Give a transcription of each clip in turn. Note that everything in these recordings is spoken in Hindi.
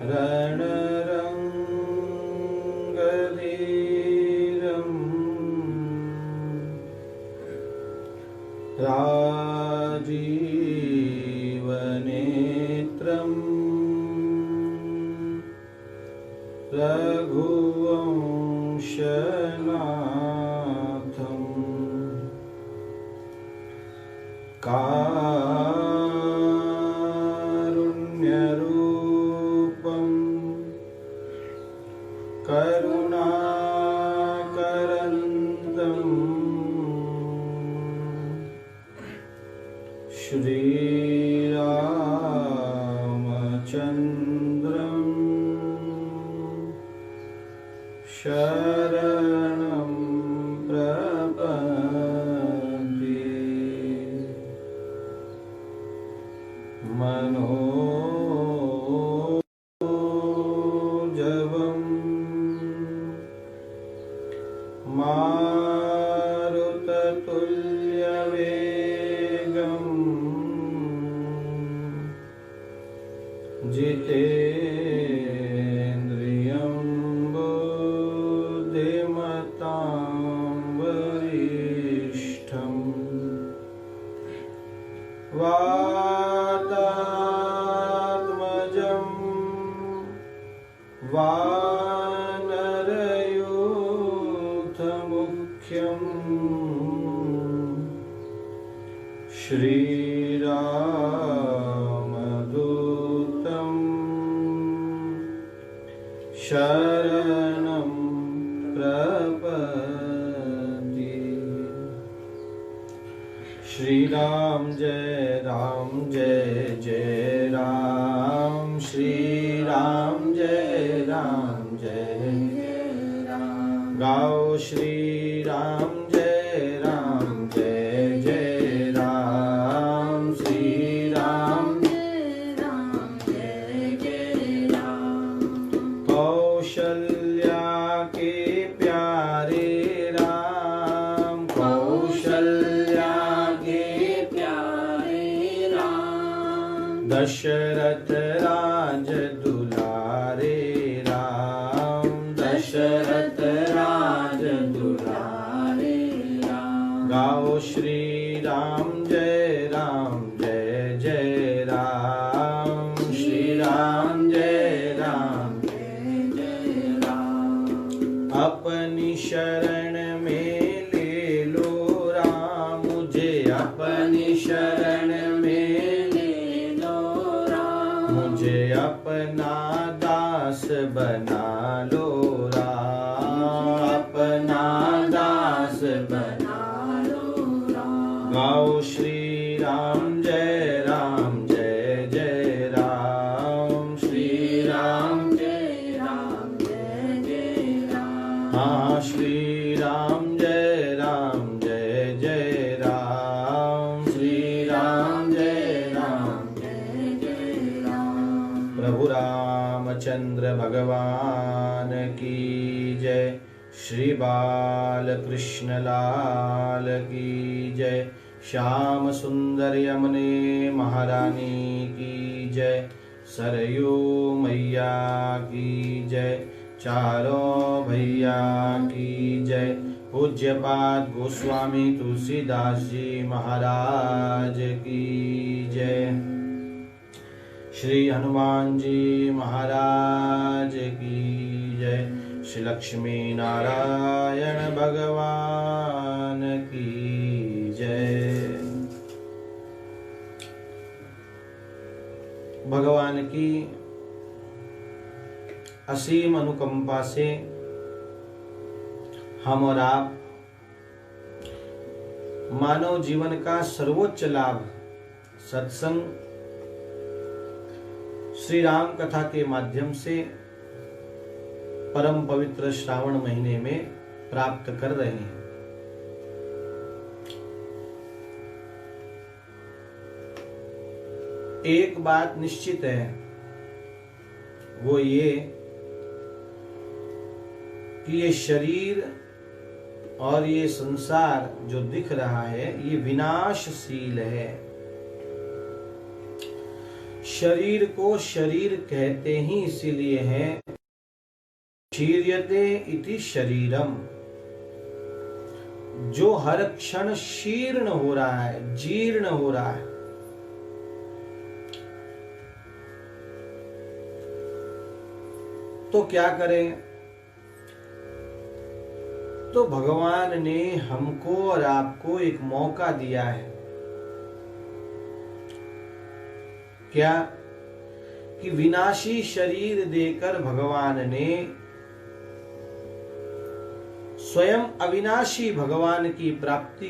रणरङ्गधीरम् राजीवनेत्रम् रघुवंशनाथम् कारुण्यरूपं करुणाकरन्दं श्रीरामचन्द्रं शरणं प्रपद्ये। मनोजवं मारुततुल्यवेगं जितेन्द्रियं बुद्धिमतां वरिष्ठं वातात्मजं वानरयूथमुख्यं श्रीरामदूतं शरणं प्रपद्ये। श्री राम जय जय राम, श्री राम जय राम। गाओ श्री राम जय जय राम, श्री राम जय राम। कौशल्या के प्यारे राम, कौशल्या के प्यारे राम। दशरथ राज दुलारे राम, दशरथ राज दुलारे राम। गाओ श्री राम जय जय राम, श्री राम जय जय राम। अपनी शरण में ले लो राम, मुझे अपनी शरण में ले लो राम। मुझे अपना दास बना लो राम, अपना दास बना लो राम। गाओ श्री राम जय जय राम, श्री राम जय राम। हाँ श्री राम जय जय राम, श्री राम जय राम। प्रभु रामचंद्र भगवान की जय, श्री बाल कृष्ण लाल की जय। श्याम सुंदर यमुने महारानी की जय, सरयू मैया की जय, चारों भैया की जय। पूज्यपाद गोस्वामी तुलसीदास जी महाराज की जय। श्री हनुमान जी महाराज की जय। श्री लक्ष्मी नारायण भगवान की जय। भगवान की असीम अनुकंपा से हम और आप मानव जीवन का सर्वोच्च लाभ सत्संग श्री राम कथा के माध्यम से परम पवित्र श्रावण महीने में प्राप्त कर रहे हैं। एक बात निश्चित है, वो ये कि ये शरीर और ये संसार जो दिख रहा है ये विनाशशील है, शरीर को शरीर कहते ही इसीलिए हैं, शीर्यते इति शरीरम, जो हर क्षण शीर्ण हो रहा है, जीर्ण हो रहा है। तो क्या करें? तो भगवान ने हमको और आपको एक मौका दिया है। क्या? कि विनाशी शरीर देकर भगवान ने स्वयं अविनाशी भगवान की प्राप्ति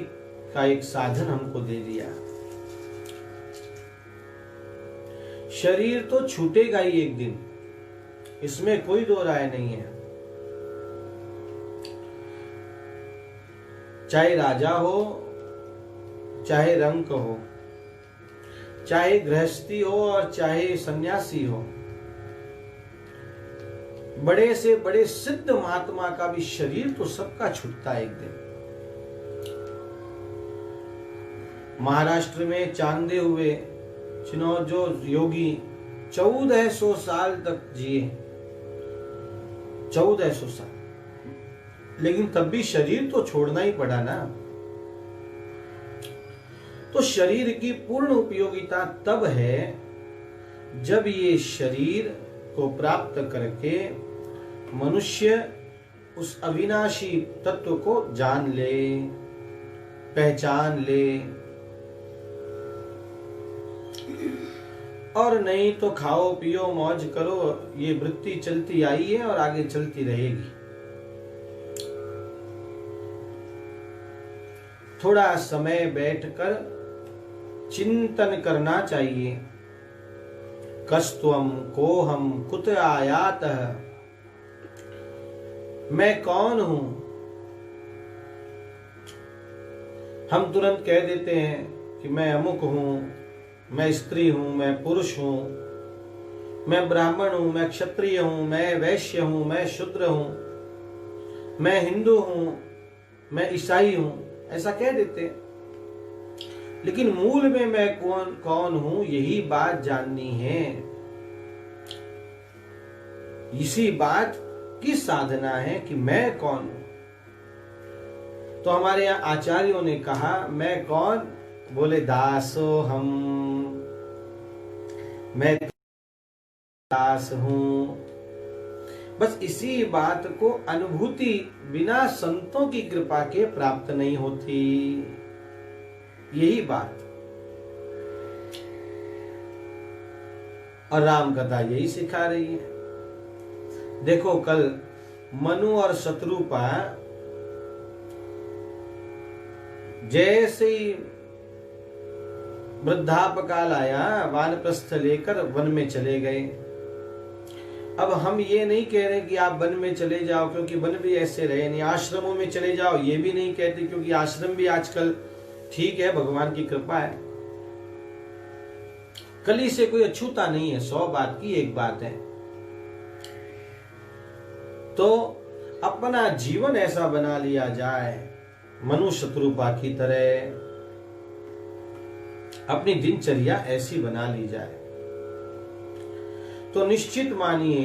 का एक साधन हमको दे दिया। शरीर तो छूटेगा ही एक दिन, इसमें कोई दो राय नहीं है। चाहे राजा हो, चाहे रंक हो, चाहे गृहस्थी हो और चाहे सन्यासी हो, बड़े से बड़े सिद्ध महात्मा का भी शरीर तो सबका छूटता है एक दिन। महाराष्ट्र में चांदे हुए जो योगी 1400 साल तक जिए, 1400 साल, लेकिन तब भी शरीर तो छोड़ना ही पड़ा ना। तो शरीर की पूर्ण उपयोगिता तब है जब ये शरीर को प्राप्त करके मनुष्य उस अविनाशी तत्व को जान ले, पहचान ले, और नहीं तो खाओ पियो मौज करो, ये वृत्ति चलती आई है और आगे चलती रहेगी। थोड़ा समय बैठकर चिंतन करना चाहिए। कस्त्वम कोहम कुत आयातः, मैं कौन हूं? हम तुरंत कह देते हैं कि मैं अमुक हूं, मैं स्त्री हूं, मैं पुरुष हूं, मैं ब्राह्मण हूं, मैं क्षत्रिय हूं, मैं वैश्य हूं, मैं शूद्र हूं, मैं हिंदू हूं, मैं ईसाई हूं, ऐसा कह देते हैं। लेकिन मूल में मैं कौन हूं, यही बात जाननी है। इसी बात की साधना है कि मैं कौन हूं। तो हमारे यहां आचार्यों ने कहा, मैं कौन? बोले दासो हम, मैं दास हूं। बस इसी बात को अनुभूति बिना संतों की कृपा के प्राप्त नहीं होती। यही बात, और राम कथा यही सिखा रही है। देखो कल मनु और शत्रुपा जैसे ही वृद्धापकाल आया, वानप्रस्थ लेकर वन में चले गए। अब हम ये नहीं कह रहे कि आप वन में चले जाओ, क्योंकि वन भी ऐसे रहे नहीं। आश्रमों में चले जाओ ये भी नहीं कहते, क्योंकि आश्रम भी आजकल ठीक है, भगवान की कृपा है। कली से कोई अछूता नहीं है, 100 बात की एक बात है। तो अपना जीवन ऐसा बना लिया जाए, मनु शत्रुपा की तरह अपनी दिनचर्या ऐसी बना ली जाए, तो निश्चित मानिए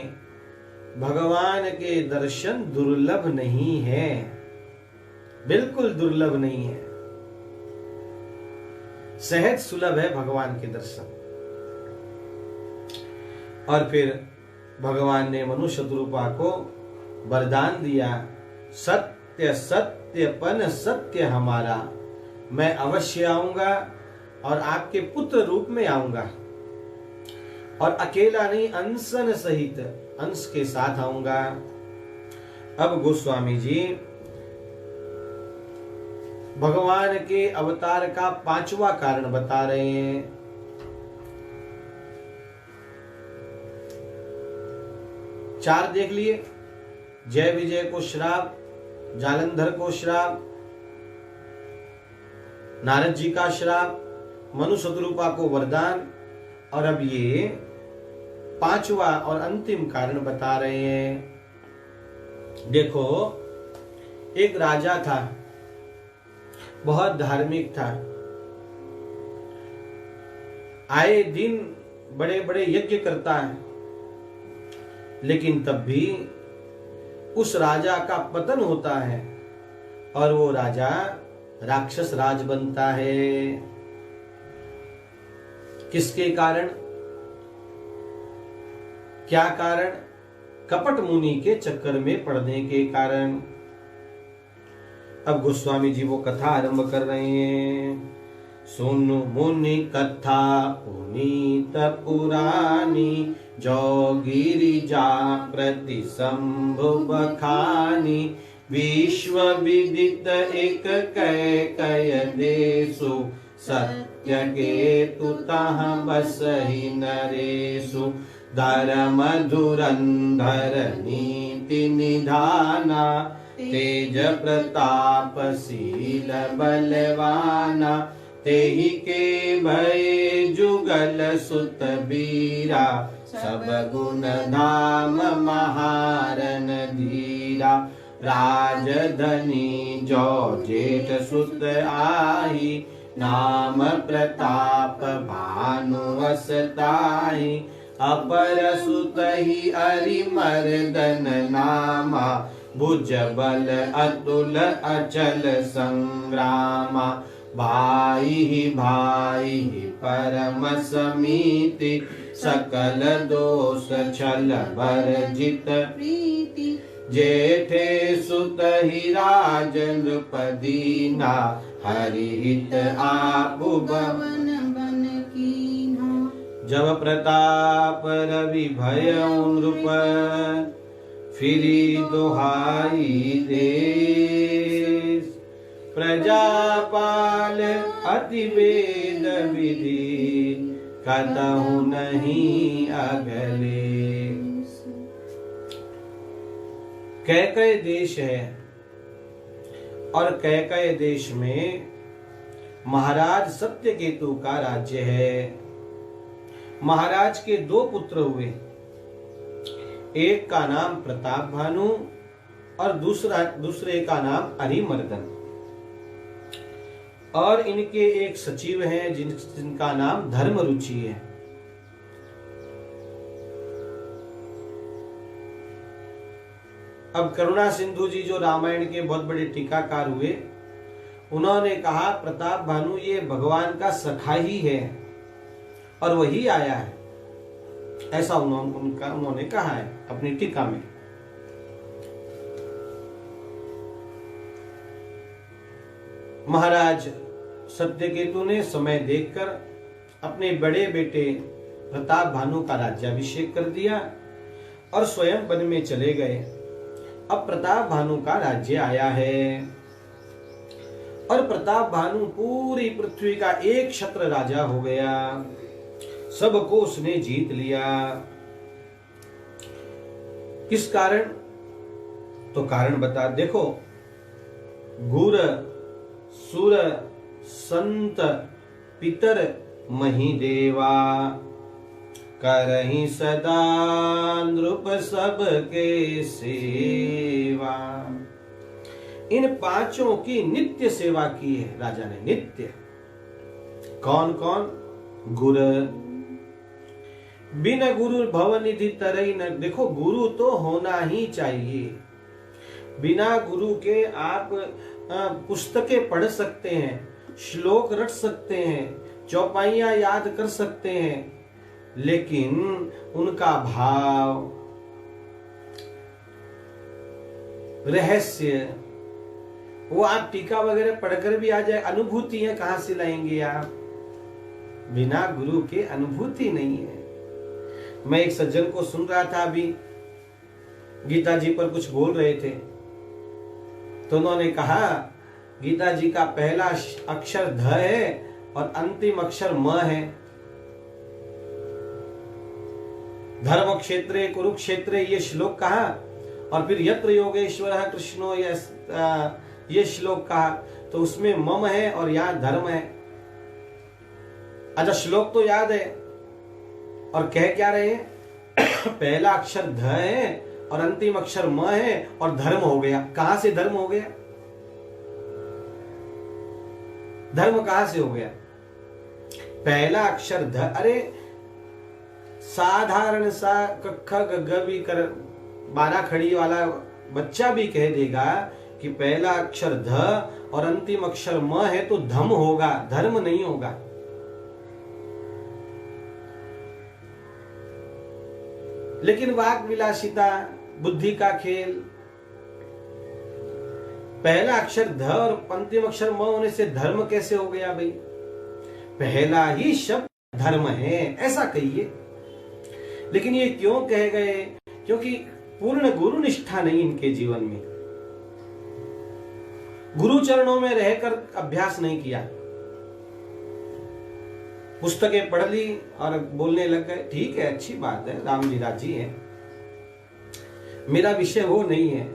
भगवान के दर्शन दुर्लभ नहीं है, बिल्कुल दुर्लभ नहीं है, सहज सुलभ है भगवान के दर्शन। और फिर भगवान ने मनु शत्रुपा को वरदान दिया, सत्य सत्यपन सत्य हमारा, मैं अवश्य आऊंगा और आपके पुत्र रूप में आऊंगा, और अकेला नहीं, अंशन सहित, अंश के साथ आऊंगा। अब गोस्वामी जी भगवान के अवतार का 5वां कारण बता रहे हैं। चार देख लिए, जय विजय को श्राप, जालंधर को श्राप, नारद जी का श्राप, मनु शत्रुपा को वरदान, और अब ये 5वां और अंतिम कारण बता रहे हैं। देखो, एक राजा था, बहुत धार्मिक था, आए दिन बड़े बड़े यज्ञ करता है, लेकिन तब भी उस राजा का पतन होता है और वो राजा राक्षस राज बनता है। किसके कारण? क्या कारण? कपट मुनि के चक्कर में पड़ने के कारण। अब गोस्वामी जी वो कथा आरंभ कर रहे हैं। सुन मुनि कथा पुनीत पुरानी, जो गिरिजा प्रति शंभु बखानी। विश्व विदित एक कय कय देशु, सत्य के तुतः बसहि नरेशु। धर्म धुरंधर नीति निधाना, तेज प्रताप शील बलवाना। तेहि के भय जुगल सुत बीरा, सब गुण धाम महारन धीरा। राजधनी जो जेठ सुत आही, नाम प्रताप भानु असताही। अपर सुत ही अरिमर्दन नामा, भुज बल अतुल अचल संग्रामा। भाई भाई परम समीति, सकल दोष छल वर्जित प्रीति। जेठे सुत ही राज नृपदीना, हरिहित आपु भवन बन कीन्हा। जब प्रताप रवि भयउ नृप, फिरी दोहाई देश। प्रजापाल अति वेद विधि, कतहु नहीं अगले। कैकय देश है और कैकय देश में महाराज सत्यकेतु का राज्य है। महाराज के दो पुत्र हुए, एक का नाम प्रताप भानु और दूसरे का नाम अरिमर्दन। और इनके एक सचिव हैं जिनका नाम धर्मरुचि है। अब करुणा सिंधु जी जो रामायण के बहुत बड़े टीकाकार हुए, उन्होंने कहा प्रताप भानु ये भगवान का सखा ही है और वही आया है, ऐसा उन्होंने कहा है अपनी टीका में। महाराज सत्यकेतु ने समय देखकर अपने बड़े बेटे प्रताप भानु का राज्याभिषेक कर दिया और स्वयं वन में चले गए। अब प्रताप भानु का राज्य आया है और प्रताप भानु पूरी पृथ्वी का एक क्षत्र राजा हो गया, सबको उसने जीत लिया। किस कारण? तो कारण बता, देखो, गुर सुर संत पितर मही देवा, करहि सदा नृप सबके सेवा। इन पांचों की नित्य सेवा की है राजा ने, नित्य। कौन कौन? गुर, बिन गुरु भवनिधि तरई न। देखो, गुरु तो होना ही चाहिए। बिना गुरु के आप पुस्तकें पढ़ सकते हैं, श्लोक रट सकते हैं, चौपाइयां याद कर सकते हैं, लेकिन उनका भाव, रहस्य, वो आप टीका वगैरह पढ़कर भी आ जाए, अनुभूतियां कहां से लाएंगे आप? बिना गुरु के अनुभूति नहीं है। मैं एक सज्जन को सुन रहा था अभी, गीता जी पर कुछ बोल रहे थे, तो उन्होंने कहा गीता जी का पहला अक्षर ध है और अंतिम अक्षर म है। धर्म क्षेत्रे कुरुक्षेत्रे ये श्लोक कहा, और फिर यत्र योगेश्वरः कृष्णो ये श्लोक कहा, तो उसमें मम है और यहाँ धर्म है। अच्छा, श्लोक तो याद है और कह क्या रहे हैं? पहला अक्षर ध है और अंतिम अक्षर म है और धर्म हो गया। कहां से धर्म हो गया? धर्म कहां से हो गया? पहला अक्षर ध, अरे साधारण सा कक्ख गग्ग भी कर 12 खड़ी वाला बच्चा भी कह देगा कि पहला अक्षर ध और अंतिम अक्षर म है तो धम होगा, धर्म नहीं होगा। लेकिन वाक विलासिता, बुद्धि का खेल, पहला अक्षर ध और अंतिम अक्षर म होने से धर्म कैसे हो गया भाई? पहला ही शब्द धर्म है ऐसा कहिए। लेकिन ये क्यों कह गए? क्योंकि पूर्ण गुरु निष्ठा नहीं इनके जीवन में, गुरु चरणों में रहकर अभ्यास नहीं किया। पुस्तकें पढ़ ली और बोलने लग गए, ठीक है, अच्छी बात है, राम जी राजी है। मेरा विषय वो नहीं है,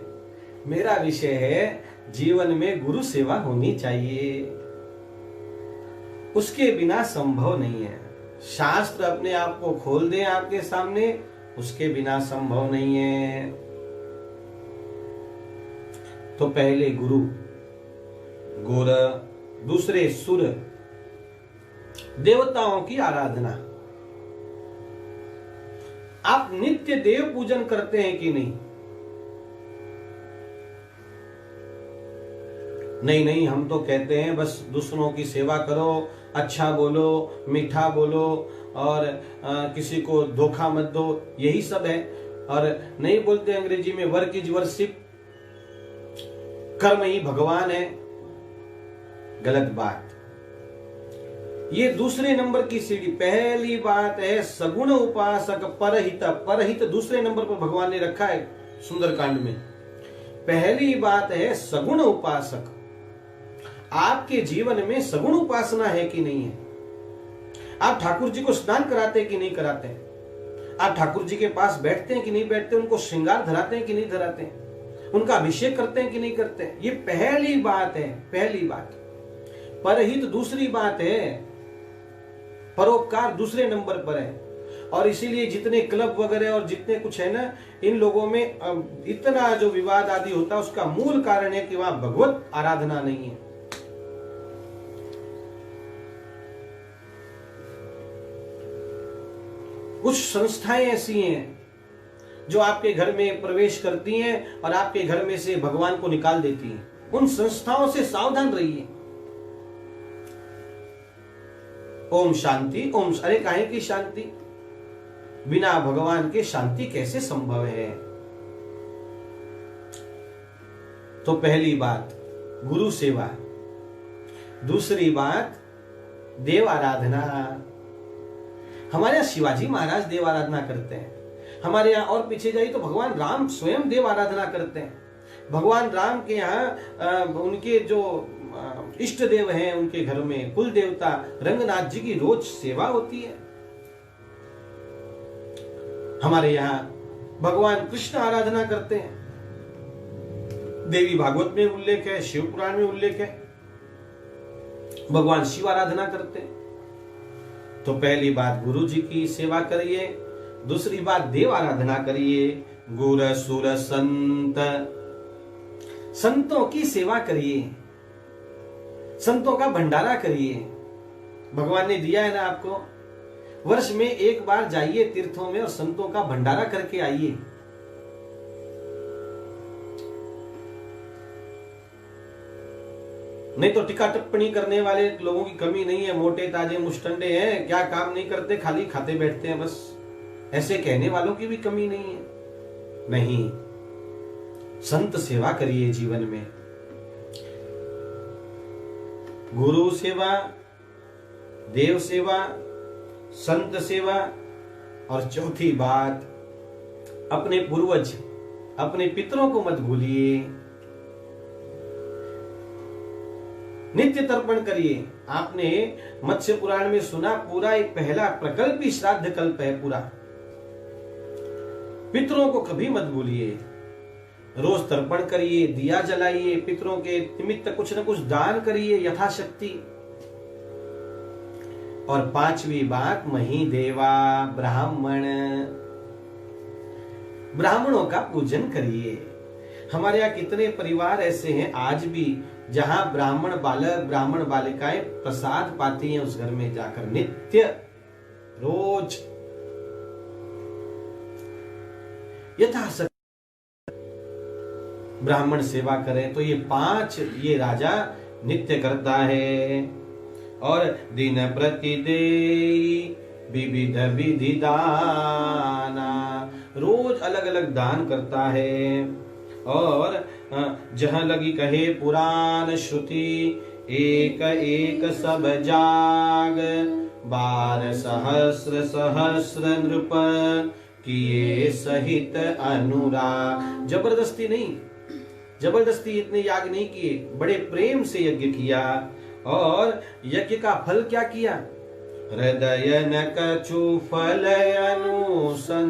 मेरा विषय है जीवन में गुरु सेवा होनी चाहिए, उसके बिना संभव नहीं है। शास्त्र अपने आप को खोल दें आपके सामने, उसके बिना संभव नहीं है। तो पहले गुरु, गुर, दूसरे सुर, देवताओं की आराधना। आप नित्य देव पूजन करते हैं कि नहीं? नहीं, हम तो कहते हैं बस दूसरों की सेवा करो, अच्छा बोलो, मीठा बोलो और किसी को धोखा मत दो, यही सब है। और नहीं बोलते अंग्रेजी में वर्क इज वर्शिप, कर्म ही भगवान है। गलत बात। ये दूसरे नंबर की सीढ़ी। पहली बात है सगुण उपासक परहित। परहित दूसरे नंबर पर भगवान ने रखा है सुंदरकांड में। पहली बात है सगुण उपासक। आपके जीवन में सगुण उपासना है कि नहीं है? आप ठाकुर जी को स्नान कराते हैं कि नहीं कराते हैं? आप ठाकुर जी के पास बैठते हैं कि नहीं बैठते? उनको श्रृंगार धराते हैं कि नहीं धराते हैं? उनका अभिषेक करते हैं कि नहीं करते हैं? ये पहली बात है, पहली बात। परहित दूसरी बात है, परोपकार दूसरे नंबर पर है। और इसीलिए जितने क्लब वगैरह और जितने कुछ है ना, इन लोगों में इतना जो विवाद आदि होता है उसका मूल कारण है कि वहां भगवत आराधना नहीं है। कुछ संस्थाएं ऐसी हैं जो आपके घर में प्रवेश करती हैं और आपके घर में से भगवान को निकाल देती हैं। उन संस्थाओं से सावधान रहिए। ओम शांति, ओम। अरे काहे की शांति? बिना भगवान के शांति कैसे संभव है? तो पहली बात गुरु सेवा, दूसरी बात देव आराधना। हमारे यहां शिवाजी महाराज देव आराधना करते हैं। हमारे यहां और पीछे जाइए तो भगवान राम स्वयं देव आराधना करते हैं। भगवान राम के यहाँ उनके जो इष्ट देव हैं, उनके घर में कुल देवता रंगनाथ जी की रोज सेवा होती है। हमारे यहाँ भगवान कृष्ण आराधना करते हैं। देवी भागवत में उल्लेख है, शिव पुराण में उल्लेख है, भगवान शिव आराधना करते हैं। तो पहली बात गुरु जी की सेवा करिए, दूसरी बात देव आराधना करिए। गुर सुर संत, संतों की सेवा करिए, संतों का भंडारा करिए। भगवान ने दिया है ना आपको, वर्ष में एक बार जाइए तीर्थों में और संतों का भंडारा करके आइए। नहीं तो टिक्का टिप्पणी करने वाले लोगों की कमी नहीं है। मोटे ताजे मुस्टंडे हैं, क्या काम नहीं करते, खाली खाते बैठते हैं बस, ऐसे कहने वालों की भी कमी नहीं है। नहीं, संत सेवा करिए जीवन में। गुरु सेवा, देव सेवा, संत सेवा। और चौथी बात, अपने पूर्वज, अपने पितरों को मत भूलिए। नित्य तर्पण करिए। आपने मत्स्य पुराण में सुना, पूरा एक पहला प्रकल्प ही श्राद्ध कल्प है पूरा। पितरों को कभी मत भूलिए। रोज तर्पण करिए, दिया जलाइए, पितरों के निमित्त कुछ न कुछ दान करिए यथाशक्ति। और पांचवी बात, मही देवा, ब्राह्मण, ब्राह्मणों का पूजन करिए। हमारे यहाँ कितने परिवार ऐसे हैं आज भी जहां ब्राह्मण बालक, ब्राह्मण बालिकाएं प्रसाद पाती हैं उस घर में जाकर नित्य, रोज। यथाशक्ति ब्राह्मण सेवा करें। तो ये 5 ये राजा नित्य करता है। और दिन प्रतिदेयी विविध विधि दाना, रोज अलग अलग दान करता है। और जहाँ लगी कहे पुराण श्रुति, एक एक सब जाग, 12 सहस्र सहस्र नृप किए सहित अनुराग। जबरदस्ती नहीं, जबरदस्ती इतने याग नहीं किए, बड़े प्रेम से यज्ञ किया। और यज्ञ का फल क्या किया? हृदय न कछु फल अनुसंधाना,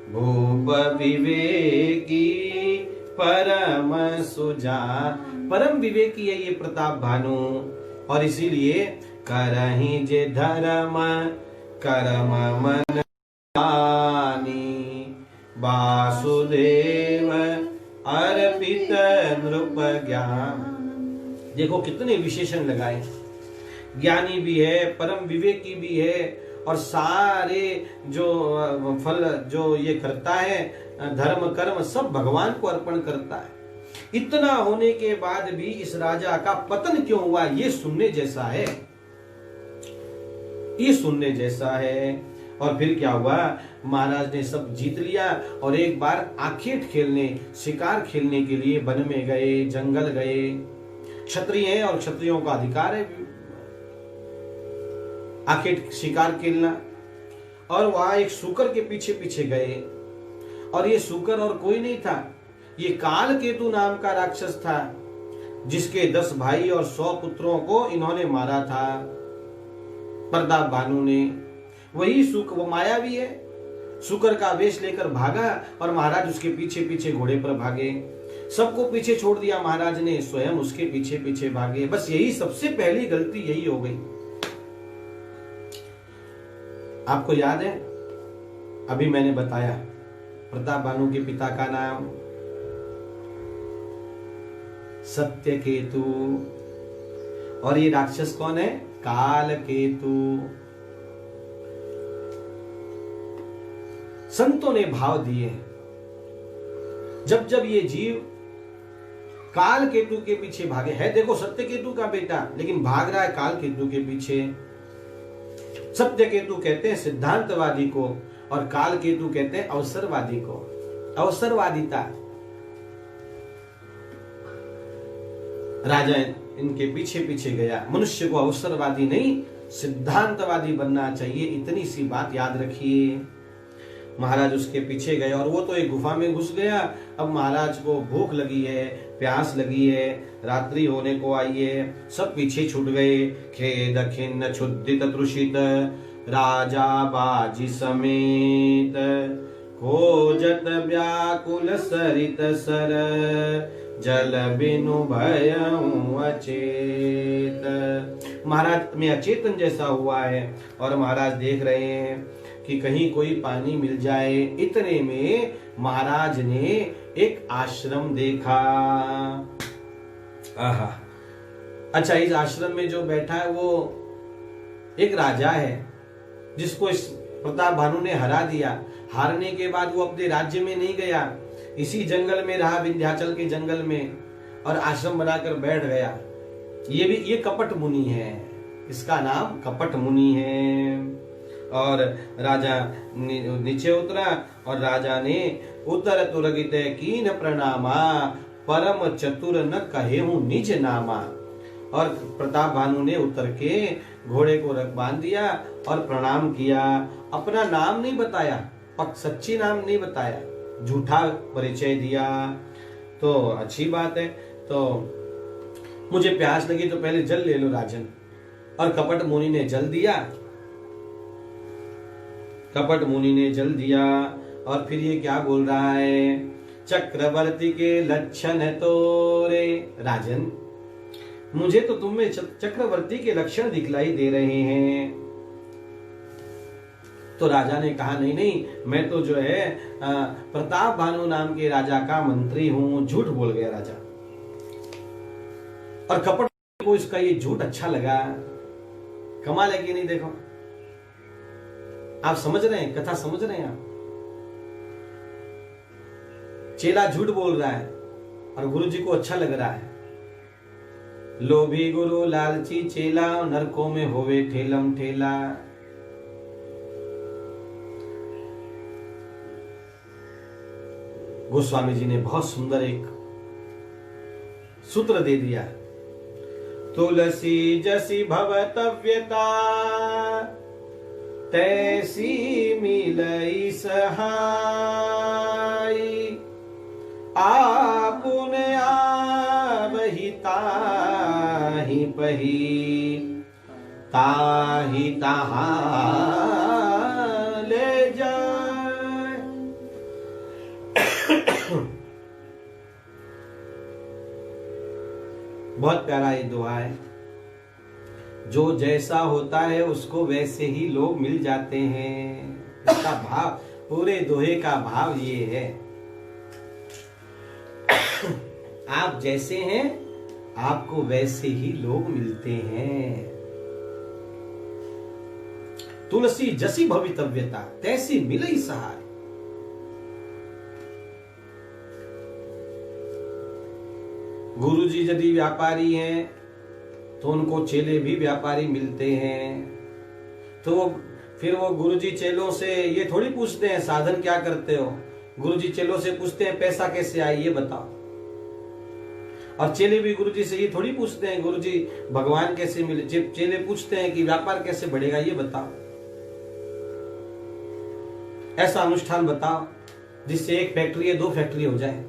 भूप विवेकी परम सुजान। परम विवेकी है ये प्रताप भानु। और इसीलिए करहि जे धर्म कर्म मन जानी, वासुदेव अर्पित नृप ज्ञान। देखो कितने विशेषण लगाए, ज्ञानी भी है, परम विवेकी भी है, और सारे जो फल जो ये करता है, धर्म कर्म सब भगवान को अर्पण करता है। इतना होने के बाद भी इस राजा का पतन क्यों हुआ, ये सुनने जैसा है, ये सुनने जैसा है। और फिर क्या हुआ? महाराज ने सब जीत लिया और एक बार आखेट खेलने, शिकार खेलने के लिए वन में गए, जंगल गए। क्षत्रिय हैं और क्षत्रियों का अधिकार है आखेट शिकार खेलना। और वहां एक सूकर के पीछे पीछे गए, और ये सूकर और कोई नहीं था, ये काल केतु नाम का राक्षस था, जिसके 10 भाई और 100 पुत्रों को इन्होंने मारा था प्रताप भानु ने। वही सूकर, वो मायावी है, सूकर का वेश लेकर भागा और महाराज उसके पीछे पीछे घोड़े पर भागे। सबको पीछे छोड़ दिया महाराज ने, स्वयं उसके पीछे पीछे भागे। बस यही सबसे पहली गलती यही हो गई। आपको याद है अभी मैंने बताया प्रताप भानु के पिता का नाम सत्यकेतु, और ये राक्षस कौन है? काल केतु। संतों ने भाव दिए, जब जब ये जीव काल केतु के पीछे भागे है, देखो सत्य केतु का बेटा, लेकिन भाग रहा है काल केतु के पीछे। सत्य केतु कहते हैं सिद्धांतवादी को, और काल केतु कहते हैं अवसरवादी को। अवसरवादिता, राजा इनके पीछे पीछे गया। मनुष्य को अवसरवादी नहीं सिद्धांतवादी बनना चाहिए, इतनी सी बात याद रखिए। महाराज उसके पीछे गए और वो तो एक गुफा में घुस गया। अब महाराज को भूख लगी है, प्यास लगी है, रात्रि होने को आई है, सब पीछे छूट गए। खेद खिन्न क्षुदित तृषित राजा बाजी समेत, खोजत व्याकुल सरित सर, जल बिनु भयउ अचेत। महाराज में अचेतन जैसा हुआ है और महाराज देख रहे हैं कि कहीं कोई पानी मिल जाए। इतने में महाराज ने एक आश्रम देखा। आहा, अच्छा, इस आश्रम में जो बैठा है वो एक राजा है, जिसको इस प्रताप भानु ने हरा दिया। हारने के बाद वो अपने राज्य में नहीं गया, इसी जंगल में रहा, विंध्याचल के जंगल में, और आश्रम बनाकर बैठ गया। ये कपट मुनि है, इसका नाम कपट मुनि है। और राजा नीचे उतरा और राजा ने उतर तुरगित कीन प्रणामा, परम चतुर न कहेहु निज नामा। और प्रताप भानु ने उतर के घोड़े को बांध दिया और प्रणाम किया। अपना नाम नहीं बताया, सच्ची नाम नहीं बताया, झूठा परिचय दिया। तो अच्छी बात है, तो मुझे प्यास लगी तो पहले जल ले लो राजन। और कपट मुनि ने जल दिया, कपट मुनि ने जल दिया। और फिर ये क्या बोल रहा है? चक्रवर्ती के लक्षण तोरे राजन, मुझे तो तुम में चक्रवर्ती के लक्षण दिखलाई दे रहे हैं। तो राजा ने कहा नहीं नहीं, मैं तो जो है प्रताप भानु नाम के राजा का मंत्री हूं। झूठ बोल गया राजा, और कपट को इसका ये झूठ अच्छा लगा। कमाल है कि नहीं? देखो आप समझ रहे हैं, कथा समझ रहे हैं आप? चेला झूठ बोल रहा है और गुरु जी को अच्छा लग रहा है। लोभी गुरु लालची चेला, नरकों में होवे ठेलम ठेला। गोस्वामी जी ने बहुत सुंदर एक सूत्र दे दिया। तुलसी जसी भवतव्यता, तैसी मिलई सहाई। आपुन आवहि ताहि पही, ताहि तहाँ ले जाए। बहुत प्यारा ये दुआ है। जो जैसा होता है उसको वैसे ही लोग मिल जाते हैं। इसका भाव, पूरे दोहे का भाव ये है, आप जैसे हैं आपको वैसे ही लोग मिलते हैं। तुलसी जसी भवितव्यता, तैसी मिलई सहाय। गुरु जी यदि व्यापारी हैं तो उनको चेले भी व्यापारी मिलते हैं। तो फिर वो गुरु जी चेलों से ये थोड़ी पूछते हैं साधन क्या करते हो। गुरु जी चेलों से पूछते हैं पैसा कैसे आए ये बताओ। और चेले भी गुरु जी से ये थोड़ी पूछते हैं गुरु जी भगवान कैसे मिले। चेले पूछते हैं कि व्यापार कैसे बढ़ेगा ये बताओ, ऐसा अनुष्ठान बताओ जिससे एक फैक्ट्री है 2 फैक्ट्री हो जाए,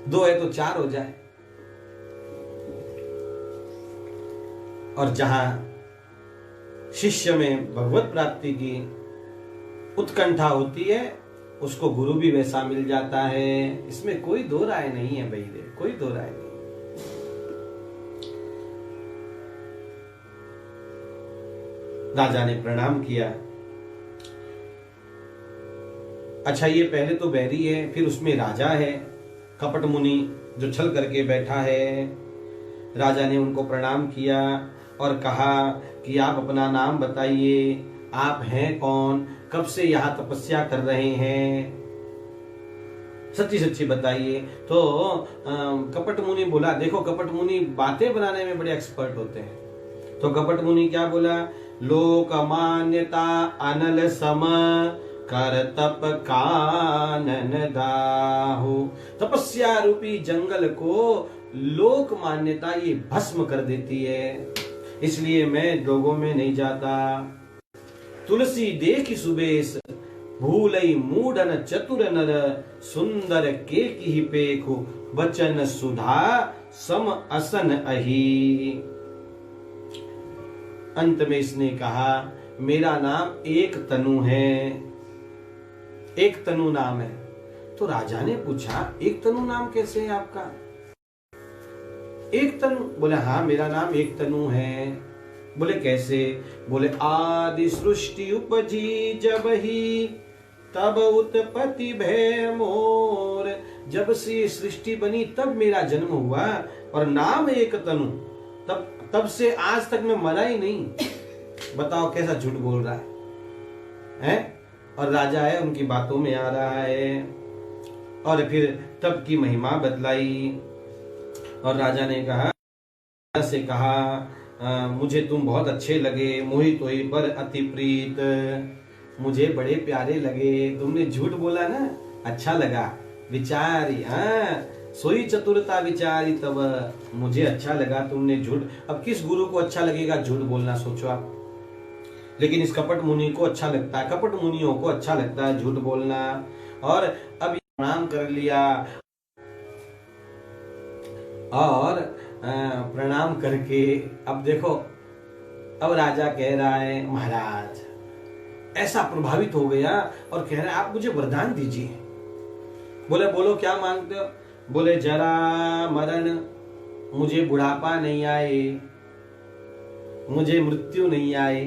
2 है तो 4 हो जाए। और जहां शिष्य में भगवत प्राप्ति की उत्कंठा होती है उसको गुरु भी वैसा मिल जाता है। इसमें कोई दो राय नहीं है भाई, कोई दो राय नहीं। राजा ने प्रणाम किया। अच्छा, ये पहले तो बैरी है, फिर उसमें राजा है, कपट मुनि जो छल करके बैठा है। राजा ने उनको प्रणाम किया और कहा कि आप अपना नाम बताइए, आप हैं कौन, कब से यहाँ तपस्या कर रहे हैं, सच्ची सच्ची बताइए। तो कपट मुनि बोला, देखो कपट मुनि बातें बनाने में बड़े एक्सपर्ट होते हैं। तो कपट मुनि क्या बोला, लोक मान्यता अनल सम कर तप कानन दाहु। तपस्या रूपी जंगल को लोक मान्यता ये भस्म कर देती है, इसलिए मैं लोगों में नहीं जाता। तुलसी देखी सुबेश भूलई मूढ़न चतुर नर, सुंदर के की पेखु बचन सुधा सम असन अही। अंत में इसने कहा, मेरा नाम एक तनु है, एक तनु नाम है। तो राजा ने पूछा, एक तनु नाम कैसे है आपका? एक तनु? बोले हाँ, मेरा नाम एक तनु है। बोले कैसे? बोले आदि सृष्टि उपजी जब ही, तब उत्पत्ति भय मोर। जब से सृष्टि बनी तब मेरा जन्म हुआ और नाम एक तनु, तब से आज तक मैं मरा ही नहीं। बताओ कैसा झूठ बोल रहा है? और राजा है, उनकी बातों में आ रहा है। और फिर तब की महिमा बतलाई और राजा ने कहा, मुझे तुम बहुत अच्छे लगे, मोहित हुई पर अति प्रीत, मुझे बड़े प्यारे लगे। तुमने झूठ बोला ना, अच्छा लगा। विचारी, हाँ, सोई चतुरता विचारी, तब मुझे अच्छा लगा तुमने झूठ। अब किस गुरु को अच्छा लगेगा झूठ बोलना, सोचो आप। लेकिन इस कपट मुनि को अच्छा लगता है, कपट मुनियों को अच्छा लगता है झूठ बोलना। और अब प्रणाम कर लिया और प्रणाम करके अब देखो, अब राजा कह रहा है, महाराज ऐसा प्रभावित हो गया और कह रहा है, आप मुझे वरदान दीजिए। बोले बोलो क्या मांगते हो? बोले जरा मरण, मुझे बुढ़ापा नहीं आए, मुझे मृत्यु नहीं आए।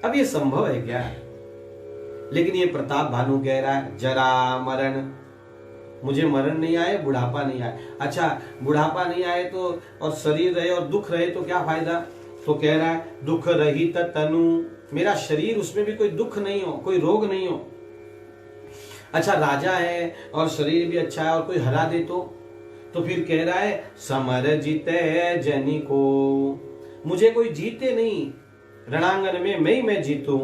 अब ये संभव है क्या? लेकिन ये प्रताप भानु कह रहा है, जरा मरण, मुझे मरण नहीं आए, बुढ़ापा नहीं आए। अच्छा, बुढ़ापा नहीं आए तो और शरीर रहे और दुख रहे तो क्या फायदा? तो कह रहा है दुख रहित तनु, मेरा शरीर उसमें भी कोई दुख नहीं हो, कोई रोग नहीं हो। अच्छा राजा है और शरीर भी अच्छा है और कोई हरा दे तो फिर कह रहा है समर जीते जनी को, मुझे कोई जीते नहीं, रणांगन में मैं जीतूं।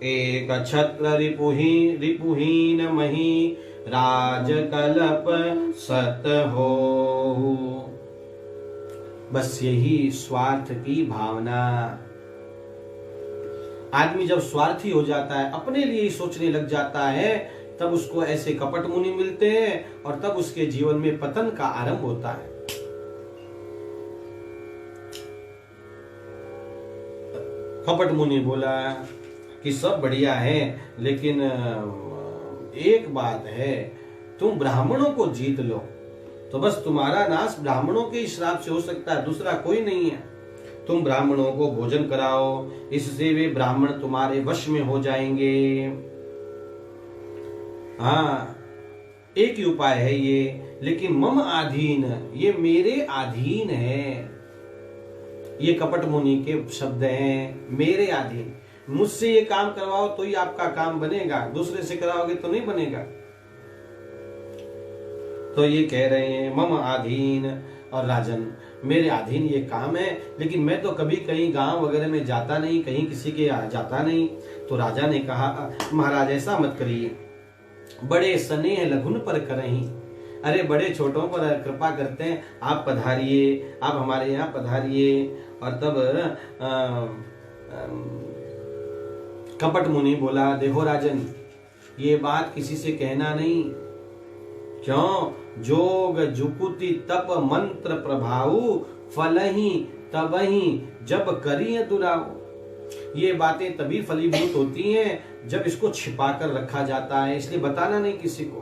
एक छत्र रिपुहीन मही, राज कल्प सत हो। बस यही स्वार्थ की भावना। आदमी जब स्वार्थी हो जाता है, अपने लिए ही सोचने लग जाता है, तब उसको ऐसे कपट मुनि मिलते हैं और तब उसके जीवन में पतन का आरंभ होता है। कपट मुनि बोला कि सब बढ़िया है, लेकिन एक बात है, तुम ब्राह्मणों को जीत लो तो बस तुम्हारा नाश ब्राह्मणों के श्राप से हो सकता है, दूसरा कोई नहीं है। तुम ब्राह्मणों को भोजन कराओ, इससे वे ब्राह्मण तुम्हारे वश में हो जाएंगे। हाँ, एक ही उपाय है ये, लेकिन मम आधीन, ये मेरे अधीन है। ये कपट मुनि के शब्द हैं, मेरे अधीन। मुझसे ये काम करवाओ तो ही आपका काम बनेगा, दूसरे से कराओगे तो नहीं बनेगा। तो ये कह रहे हैं मम आधीन, और राजन मेरे अधीन ये काम है, लेकिन मैं तो कभी कहीं गांव वगैरह में जाता नहीं, कहीं किसी के जाता नहीं। तो राजा ने कहा महाराज ऐसा मत करिए, बड़े स्नेह लघुन पर करहीं, अरे बड़े छोटों पर कृपा करते हैं, आप पधारिए, आप हमारे यहाँ पधारिए। और तब कपट मुनि बोला देखो राजन, ये बात किसी से कहना नहीं। क्यों? जोग जुकुति तप मंत्र प्रभाऊ, फलही तबही जब करिए दुराऊ। ये बातें तभी फलीभूत होती हैं जब इसको छिपा कर रखा जाता है, इसलिए बताना नहीं किसी को।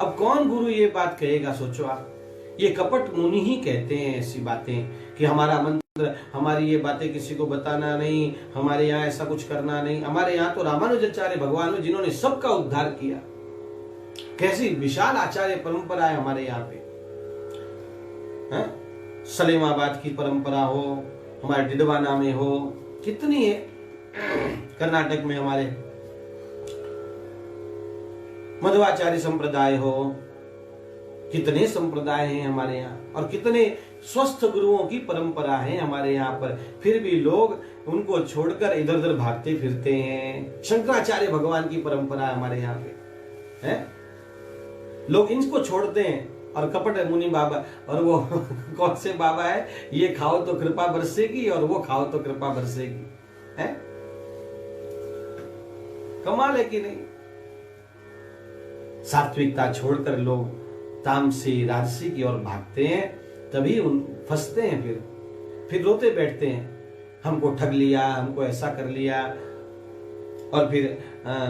अब कौन गुरु ये बात कहेगा, सोचो आप। ये कपट मुनि ही कहते हैं ऐसी बातें कि हमारा मंत्र, हमारी ये बातें किसी को बताना नहीं, हमारे यहाँ ऐसा कुछ करना नहीं। हमारे यहाँ तो रामानुजाचार्य भगवान, जिन्होंने सबका उद्धार किया, कैसी विशाल आचार्य परंपरा है हमारे यहाँ पे। सलेमाबाद की परंपरा हो, हमारे डिडवाना में हो, कितनी है, कर्नाटक में हमारे मध्वाचार्य संप्रदाय हो, कितने संप्रदाय हैं हमारे यहाँ, और कितने स्वस्थ गुरुओं की परंपरा है हमारे यहाँ पर। फिर भी लोग उनको छोड़कर इधर उधर भागते फिरते हैं। शंकराचार्य भगवान की परंपरा है हमारे यहाँ पे, है? लोग इनको छोड़ते हैं और कपट मुनि बाबा, और वो कौन से बाबा है, ये खाओ तो कृपा बरसेगी और वो खाओ तो कृपा बरसेगी, है? कमाल है कि नहीं? सात्विकता छोड़कर लोग तामसी राजसी की ओर भागते हैं, तभी उन फंसते हैं, फिर रोते बैठते हैं, हमको ठग लिया, हमको ऐसा कर लिया, और फिर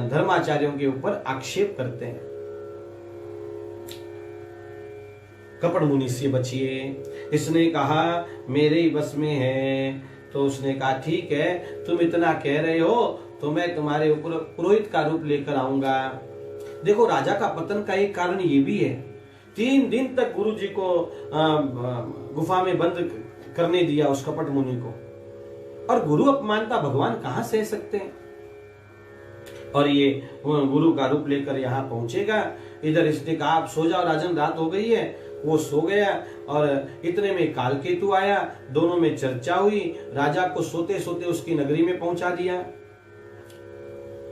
धर्माचार्यों के ऊपर आक्षेप करते हैं। कपट मुनि से बचिए। इसने कहा मेरे ही बस में है। तो उसने कहा ठीक है, तुम इतना कह रहे हो तो मैं तुम्हारे ऊपर पुरोहित का रूप लेकर आऊंगा। देखो राजा का पतन का एक कारण ये भी है, 3 दिन तक गुरु जी को गुफा में बंद करने दिया उस कपट मुनि को, और गुरु अपमानता भगवान कहां सह सकते हैं। और ये गुरु का रूप लेकर यहाँ पहुंचेगा। इधर इसने कहा आप सो जाओ राजन, रात हो गई है। वो सो गया और इतने में कालकेतु आया, दोनों में चर्चा हुई। राजा को सोते सोते उसकी नगरी में पहुंचा दिया,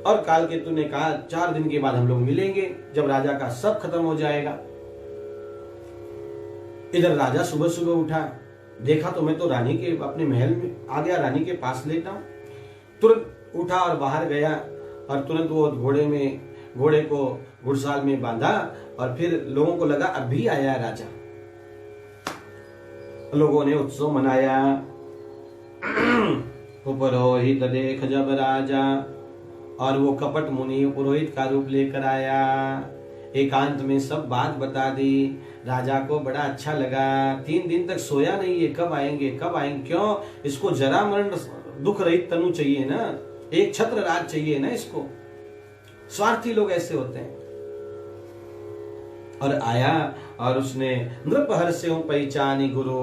और कालकेतु ने कहा 4 दिन के बाद हम लोग मिलेंगे, जब राजा का सब खत्म हो जाएगा। इधर राजा सुबह सुबह उठा, देखा तो मैं तो रानी के अपने महल में आ गया, रानी के पास लेटा हूं। तुरंत उठा और बाहर गया, और तुरंत वो घोड़े को घुड़साल में बांधा, और फिर लोगों को लगा अभी आया राजा। लोगों ने उत्सव मनाया। पुरोहित देख जब राजा, और वो कपट मुनि पुरोहित का रूप लेकर आया, एकांत में सब बात बता दी। राजा को बड़ा अच्छा लगा। 3 दिन तक सोया नहीं है, कब आएंगे कब आएंगे। क्यों? इसको जरा मरण दुख रहित तनु चाहिए ना, एक छत्र राज चाहिए ना इसको। स्वार्थी लोग ऐसे होते हैं। और आया और उसने नृपहर्ष्यों पहचानी गुरु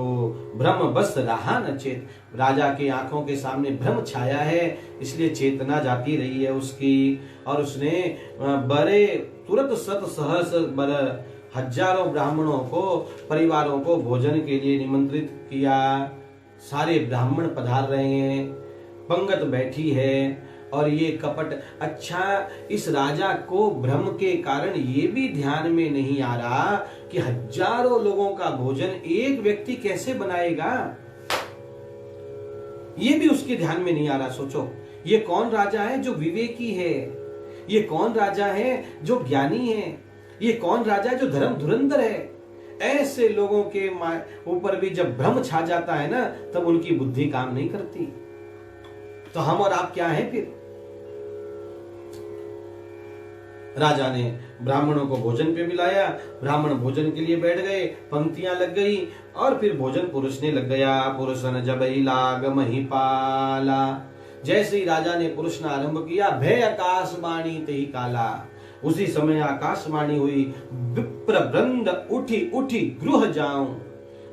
भ्रम बस रहा न चेत। राजा की आंखों के सामने भ्रम छाया है, इसलिए चेतना जाती रही है उसकी। और उसने बड़े तुरंत सत सहस बर हजारों ब्राह्मणों को, परिवारों को भोजन के लिए निमंत्रित किया। सारे ब्राह्मण पधार रहे हैं, पंगत बैठी है और ये कपट। अच्छा, इस राजा को भ्रम के कारण ये भी ध्यान में नहीं आ रहा कि हजारों लोगों का भोजन एक व्यक्ति कैसे बनाएगा, ये भी उसके ध्यान में नहीं आ रहा। सोचो, ये कौन राजा है जो विवेकी है, ये कौन राजा है जो ज्ञानी है, ये कौन राजा है जो धर्म धुरंधर है। ऐसे लोगों के ऊपर भी जब भ्रम छा जाता है ना, तब उनकी बुद्धि काम नहीं करती। तो हम और आप क्या हैं फिर? राजा ने ब्राह्मणों को भोजन पे मिलाया, ब्राह्मण भोजन के लिए बैठ गए, पंक्तियां लग गई और फिर भोजन पुरुषने लग गया। पुरुषन जब ही लाग महिपाला, जैसे ही राजा ने पुरुषना आरंभ किया, भय आकाशवाणी तेहि काला, उसी समय आकाशवाणी हुई, विप्र वृंद उठी उठी गृह जाऊं।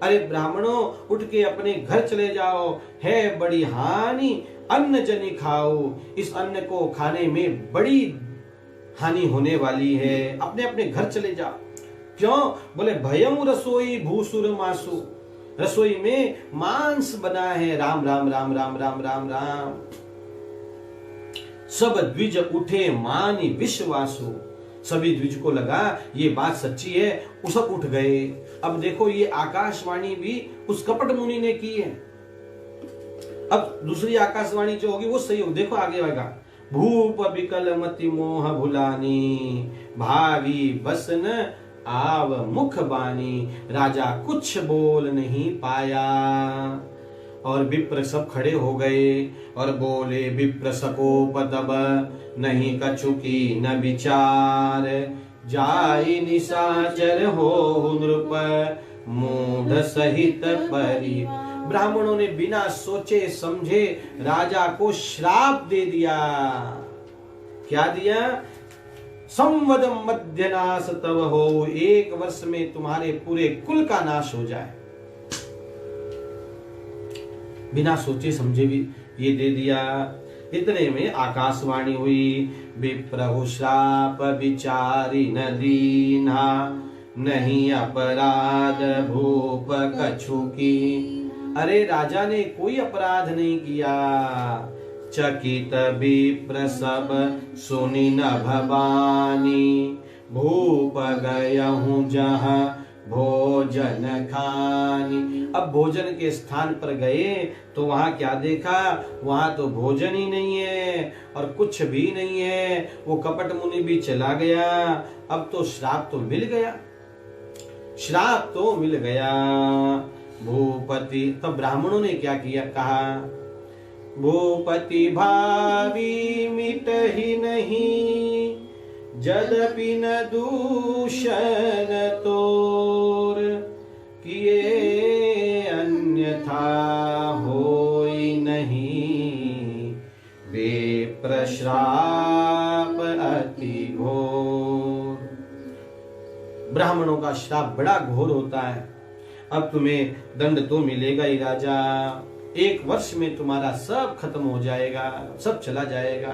अरे ब्राह्मणों, उठ के अपने घर चले जाओ, है बड़ी हानि अन्न जनि खाओ, इस अन्न को खाने में बड़ी हानि होने वाली है, अपने अपने घर चले जाओ। क्यों? बोले भयम रसोई भूसुर मासु, रसोई में मांस बना है। राम राम राम राम राम राम राम। सब द्विज उठे मानि विश्वासु, सभी द्विज को लगा ये बात सच्ची है, वो सब उठ गए। अब देखो, ये आकाशवाणी भी उस कपट मुनि ने की है। अब दूसरी आकाशवाणी जो होगी वो सही होगी। देखो आगे आएगा, भूप विकल मति मोह भुलानी, भावी बसन आव मुख बानी। राजा कुछ बोल नहीं पाया और विप्र सब खड़े हो गए और बोले, विप्र सकोप तब नहीं कछु की न विचार, जाई निशाचर हो नृप मूढ़ सहित परिवार। ब्राह्मणों ने बिना सोचे समझे राजा को श्राप दे दिया। क्या दिया? संवद मध्यनाश तव हो, 1 वर्ष में तुम्हारे पूरे कुल का नाश हो जाए। बिना सोचे समझे भी ये दे दिया। इतने में आकाशवाणी हुई, विप्रहु श्राप विचारी न दीन्हा, नहीं अपराध भूप कछु की। अरे राजा ने कोई अपराध नहीं किया। चकित विप्र सब सुनि न भवानी, भूप गयहूं जहाँ भोजन खानी। अब भोजन के स्थान पर गए तो वहां क्या देखा? वहां तो भोजन ही नहीं है और कुछ भी नहीं है। वो कपट मुनि भी चला गया। अब तो श्राप तो मिल गया, श्राप तो मिल गया। भूपति, तब ब्राह्मणों ने क्या किया? कहा, भूपति भावी मिट ही नहीं, जदपि न दूषण तोर, किए अन्यथा होई नहीं, विप्र श्राप अति घोर। ब्राह्मणों का श्राप बड़ा घोर होता है। अब तुम्हें दंड तो मिलेगा ही राजा, 1 वर्ष में तुम्हारा सब खत्म हो जाएगा, सब चला जाएगा।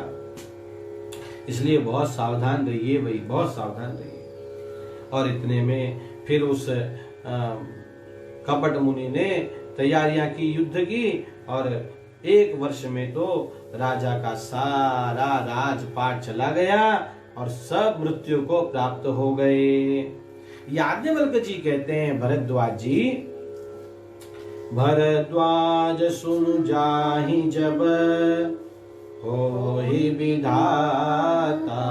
इसलिए बहुत सावधान रहिए भाई, बहुत सावधान रहिए। और इतने में फिर उस कपट मुनि ने तैयारियां की युद्ध की और 1 वर्ष में तो राजा का सारा राजपाट चला गया और सब मृत्यु को प्राप्त हो गए। याज्ञवल्क्य जी कहते हैं, भरद्वाज जी, भरद्वाज सुनु जाहि जब होहि विधाता,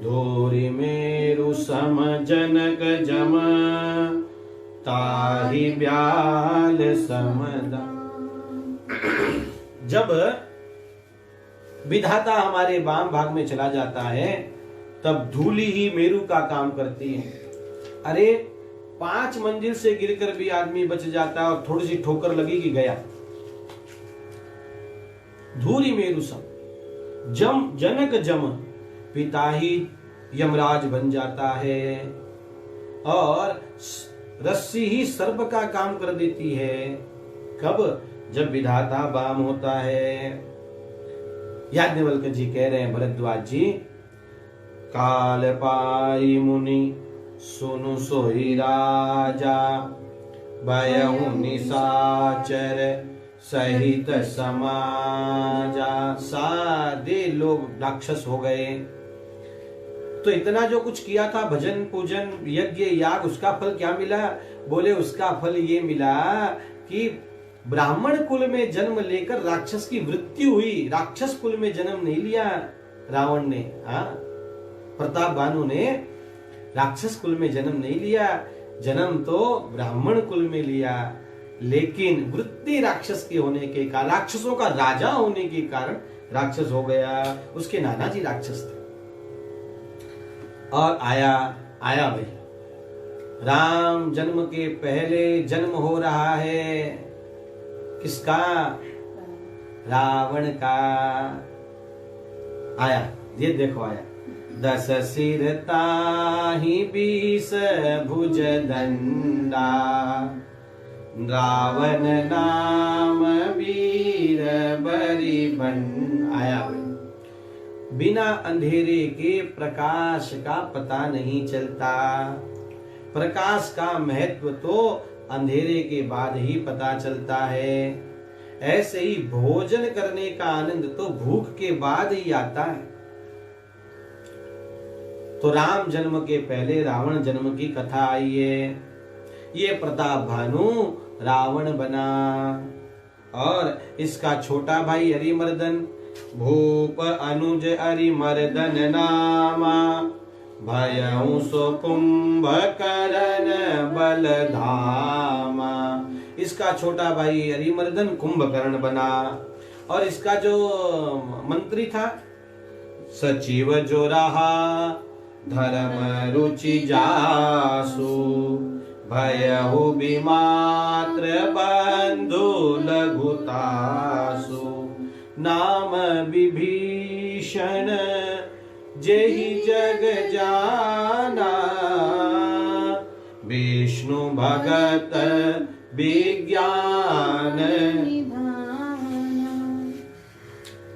धूरि मेरु सम जनक जम, ताहि ब्याल समदा। जब विधाता हमारे वाम भाग में चला जाता है तब धूली ही मेरू का काम करती है। अरे 5 मंजिल से गिरकर भी आदमी बच जाता है और थोड़ी सी ठोकर लगी कि गया। धूरी मेरू सम जम जनक जम, पिता ही यमराज बन जाता है और रस्सी ही सर्प का काम कर देती है। कब? जब विधाता वाम होता है। याज्ञवल्क्य जी कह रहे हैं भरद्वाज जी, काल पाई मुनि सुनु सोई राजा, भयहु निशाचर सहित समाजा। सारे लोग राक्षस हो गए। तो इतना जो कुछ किया था, भजन पूजन यज्ञ याग, उसका फल क्या मिला? बोले उसका फल ये मिला कि ब्राह्मण कुल में जन्म लेकर राक्षस की मृत्यु हुई। राक्षस कुल में जन्म नहीं लिया रावण ने, हाँ, प्रताप भानु ने राक्षस कुल में जन्म नहीं लिया, जन्म तो ब्राह्मण कुल में लिया। लेकिन वृत्ति राक्षस के होने के कारण, राक्षसों का राजा होने के कारण राक्षस हो गया। उसके नाना जी राक्षस थे। और आया भाई राम जन्म के पहले जन्म हो रहा है किसका? रावण का। आया, ये देखो आया, 10 सिर ताहि 20 भुज दंडा, रावण नाम वीर बरिबंड। आया भाई, बिना अंधेरे के प्रकाश का पता नहीं चलता। प्रकाश का महत्व तो अंधेरे के बाद ही पता चलता है। ऐसे ही भोजन करने का आनंद तो भूख के बाद ही आता है। तो राम जन्म के पहले रावण जन्म की कथा आई है। ये प्रताप भानु रावण बना और इसका छोटा भाई अरिमर्दन, भूप अनुज अरिमर्दन नामा, भयउ सो कुंभकर्ण बलधामा। इसका छोटा भाई अरिमर्दन कुंभकर्ण बना और इसका जो मंत्री था सचिव जो रहा धर्म रुचि जासु, भयहु विमात्र बंधु लघुतासु, नाम विभीषण जेहि जग जाना, विष्णु भगत विज्ञान।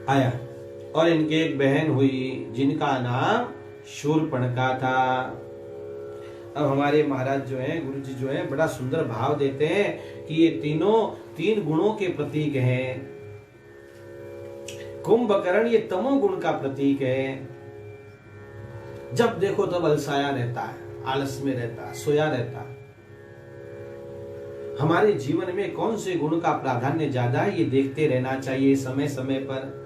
आया, और इनके एक बहन हुई जिनका नाम शूर्पणखा था। अब हमारे महाराज जो हैं, गुरु जी जो हैं, बड़ा सुंदर भाव देते हैं कि ये तीनों 3 गुणों के प्रतीक हैं। कुंभकर्ण ये तमोगुण का प्रतीक है। जब देखो तब अलसाया रहता है, आलस में रहता है, सोया रहता है। हमारे जीवन में कौन से गुण का प्राधान्य ज्यादा है, ये देखते रहना चाहिए समय समय पर।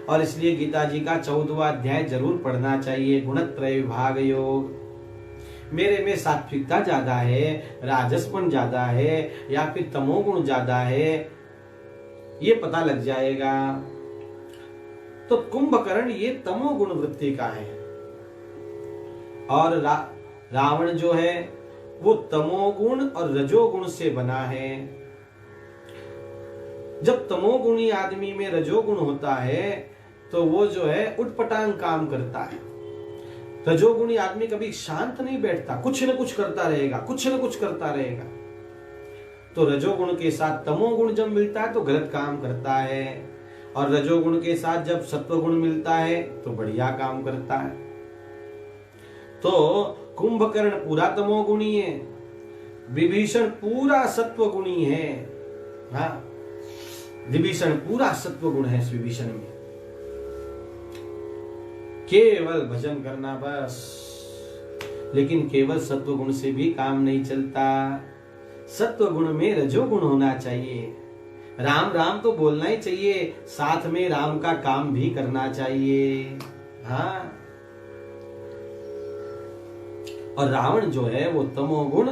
और इसलिए गीता जी का 14वां अध्याय जरूर पढ़ना चाहिए, गुणत्रय विभाग योग। मेरे में सात्विकता ज्यादा है, राजसपन ज्यादा है या फिर तमोगुण ज्यादा है, ये पता लग जाएगा। तो कुंभकर्ण ये तमोगुण वृत्ति का है और रावण जो है वो तमोगुण और रजोगुण से बना है। जब तमोगुणी आदमी में रजोगुण होता है तो वो जो है उटपटांग काम करता है। रजोगुणी आदमी कभी शांत नहीं बैठता, कुछ न कुछ करता रहेगा, कुछ न कुछ करता रहेगा। तो रजोगुण के साथ तमोगुण जब मिलता है तो गलत काम करता है, और रजोगुण के साथ जब सत्वगुण मिलता है तो बढ़िया काम करता है। तो कुंभकर्ण पूरा तमोगुणी है, विभीषण पूरा सत्वगुणी है। हाँ, विभीषण पूरा सत्वगुण है। इस विभीषण में केवल भजन करना बस, लेकिन केवल सत्वगुण से भी काम नहीं चलता। सत्वगुण में रजोगुण होना चाहिए। राम राम तो बोलना ही चाहिए, साथ में राम का काम भी करना चाहिए। हाँ, और रावण जो है वो तमोगुण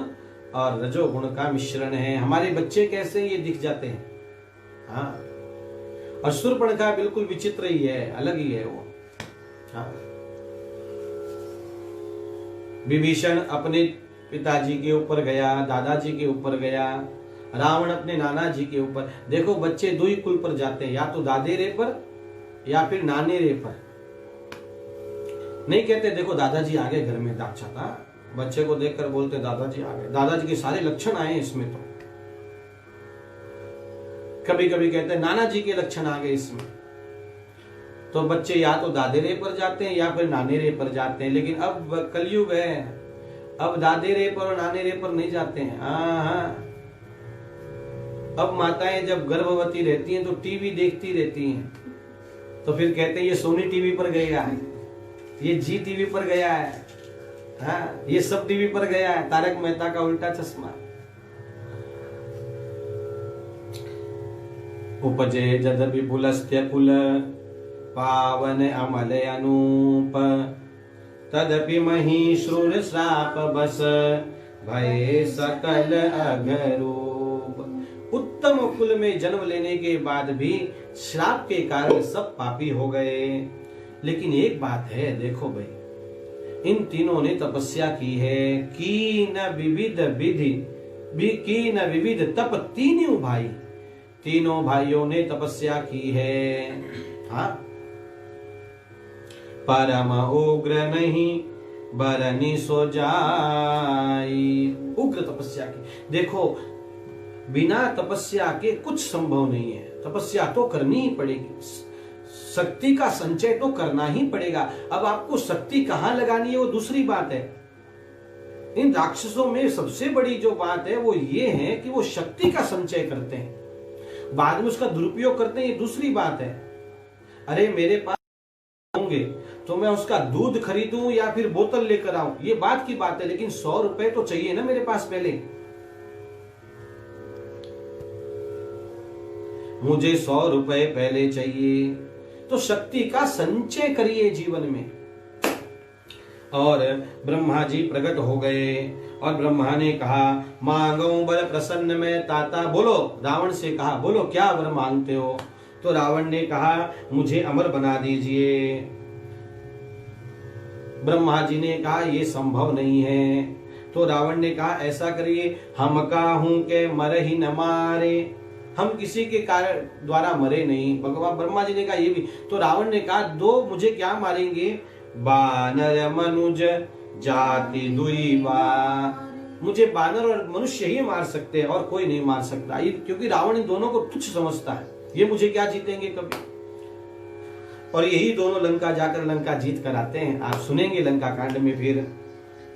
और रजोगुण का मिश्रण है। हमारे बच्चे कैसे ये दिख जाते हैं। हाँ, और शूर्पणखा बिल्कुल विचित्र ही है, अलग ही है वो। हाँ, विभीषण अपने पिताजी के ऊपर गया, दादाजी के ऊपर गया, रावण अपने नाना जी के ऊपर। देखो बच्चे 2 ही कुल पर जाते हैं, या तो दादे रे पर या फिर नाने रे पर। नहीं कहते देखो दादाजी आ गए घर में, दाक्षता बच्चे को देखकर बोलते दादाजी आ गए, दादाजी के सारे लक्षण आए इसमें। तो कभी कभी कहते नाना जी के लक्षण आ गए इसमें। तो बच्चे या तो दादे रे पर जाते हैं या फिर नाने रे पर जाते हैं। लेकिन अब कलयुग है, अब दादे रे पर और नाने रे पर नहीं जाते हैं। हाँ, अब माताएं जब गर्भवती रहती हैं तो टीवी देखती रहती हैं, तो फिर कहते हैं ये सोनी टीवी पर गया है, ये जी टीवी पर गया है, हाँ ये सब टीवी पर गया है, तारक मेहता का उल्टा चश्मा। उपजे जद विपुलस्त्य कुल पावन अमल अनूप, तदपि महिश्रुर श्राप बस भय सकल अघरूप। उत्तम कुल में जन्म लेने के बाद भी श्राप के कारण सब पापी हो गए। लेकिन एक बात है, देखो भाई, इन तीनों ने तपस्या की है, की न विविध विधि भी की न विविध तप, तीनों भाई, तीनों भाइयों ने तपस्या की है। हाँ, परम उग्र नहीं बरनी सो जाई, उग्र तपस्या की। देखो बिना तपस्या के कुछ संभव नहीं है, तपस्या तो करनी ही पड़ेगी, शक्ति का संचय तो करना ही पड़ेगा। अब आपको शक्ति कहां लगानी है वो दूसरी बात है। इन राक्षसों में सबसे बड़ी जो बात है वो ये है कि वो शक्ति का संचय करते हैं, बाद में उसका दुरुपयोग करते हैं, ये दूसरी बात है। अरे मेरे पास होंगे तो मैं उसका दूध खरीदूं या फिर बोतल लेकर आऊं, ये बात की बात है, लेकिन 100 रुपए तो चाहिए ना मेरे पास पहले। मुझे 100 रुपए पहले चाहिए, तो शक्ति का संचय करिए जीवन में। और ब्रह्मा जी प्रकट हो गए और ब्रह्मा ने कहा मांगो बर प्रसन्न में ताता। बोलो, रावण से कहा बोलो क्या वर मांगते हो। तो रावण ने कहा मुझे अमर बना दीजिए। ब्रह्मा जी ने कहा यह संभव नहीं है। तो रावण ने कहा ऐसा करिए, हम काहू के मर ही न मारे, हम किसी के कारण द्वारा मरे नहीं। भगवान ब्रह्मा जी ने कहा ये भी। तो रावण ने कहा दो मुझे क्या मारेंगे, बानर मनुज जाति दुई बा, मुझे बानर और मनुष्य ही मार सकते हैं और कोई नहीं मार सकता। क्योंकि रावण इन दोनों को तुच्छ समझता है, ये मुझे क्या जीतेंगे कभी। और यही दोनों लंका जाकर लंका जीत कर आते हैं। आप सुनेंगे लंका कांड में फिर